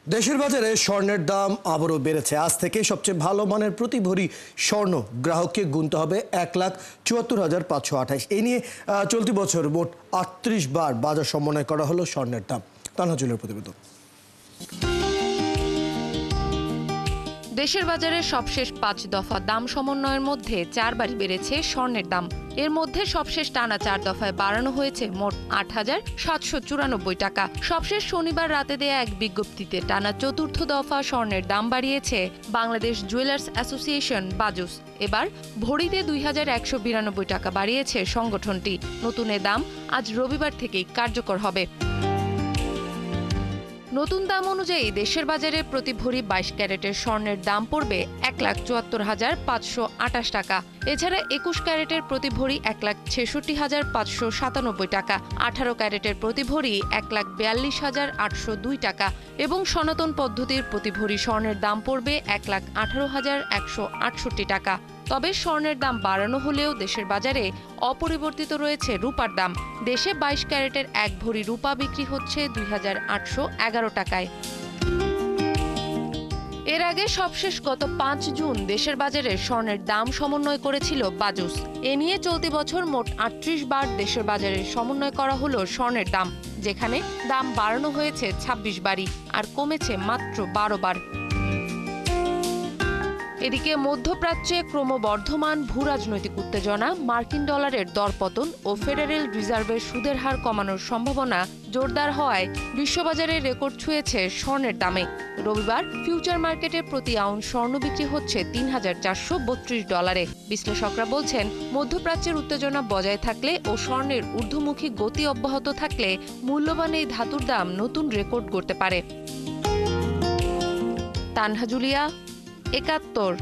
দেশের বাজারে স্বর্ণের দাম আবারও বেড়েছে। আজ থেকে সবচেয়ে ভালো মানের প্রতি ভরি স্বর্ণ গ্রাহককে গুনতে হবে ১,৭৪,৫২৮। এই নিয়ে চলতি বছর মোট ৩৮ বার বাজার সমন্বয় করা হলো স্বর্ণের দাম। তানহাজুলের প্রতিবেদন। দেশের বাজারে সবশেষ ৫ দফা দাম সমন্বয়ের মধ্যে ৪ বারই বেড়েছে স্বর্ণের দাম। এর মধ্যে সবশেষ টানা ৪ দফায় বাড়ানো হয়েছে মোট ৮,৭৯৪ টাকা। সবশেষ শনিবার রাতে দেয়া এক বিজ্ঞপ্তিতে টানা চতুর্থ দফা স্বর্ণের দাম বাড়িয়েছে বাংলাদেশ জুয়েলার্স অ্যাসোসিয়েশন বাজুস। এবার ভরিতে ২,১৯২ টাকা বাড়িয়েছে সংগঠনটি। নতুন এ দাম আজ রবিবার থেকেই কার্যকর হবে। নতুন দাম অনুযায়ী দেশের বাজারে প্রতি ভরি ২২ ক্যারেটের স্বর্ণের দাম পড়বে ১,৭৪,৫২৮ টাকা। এছাড়া ২১ ক্যারেটের প্রতি ভরি ১,৬৬,৫৯৭ টাকা, ১৮ ক্যারেটের প্রতি ভরি ১,৪২,৮০২ টাকা এবং সনাতন পদ্ধতির প্রতি ভরি স্বর্ণের দাম পড়বে ১,১৮,১৬৮ টাকা। তবে স্বর্ণের দাম বাড়ানো হলেও দেশের বাজারে অপরিবর্তিত রয়েছে রূপার দাম। দেশে ২২ ক্যারেটের এক ভরি রূপা বিক্রি হচ্ছে ২,৮১১ টাকায়। এর আগে সবশেষ গত ৫ জুন দেশের বাজারে স্বর্ণের দাম সমন্বয় করেছিল বাজুস। এ নিয়ে চলতি বছর মোট ৩৮ বার দেশের বাজারে সমন্বয় করা হলো স্বর্ণের দাম, যেখানে দাম বাড়ানো হয়েছে ২৬ বারই আর কমেছে মাত্র ১২ বার। এদিকে মধ্যপ্রাচ্যে ক্রমবর্ধমান ভূরাজনৈতিক উত্তেজনা, মার্কিন ডলারের দরপতন ও ফেডারেল রিজার্ভের সুদের হার কমানোর সম্ভাবনা জোরদার হওয়ায় বিশ্ববাজারে রেকর্ড ছুঁয়েছে স্বর্ণের দামে। রবিবার ফিউচার মার্কেটে প্রতি আউন্স স্বর্ণ বিক্রি হচ্ছে $৩,৪৩২। বিশ্লেষকরা বলছেন, মধ্যপ্রাচ্যের উত্তেজনা বজায় থাকলে ও স্বর্ণের ঊর্ধ্বমুখী গতি অব্যাহত থাকলে মূল্যবান এই ধাতুর দাম নতুন রেকর্ড গড়তে পারে। তানহা জুলিয়া, ৭১।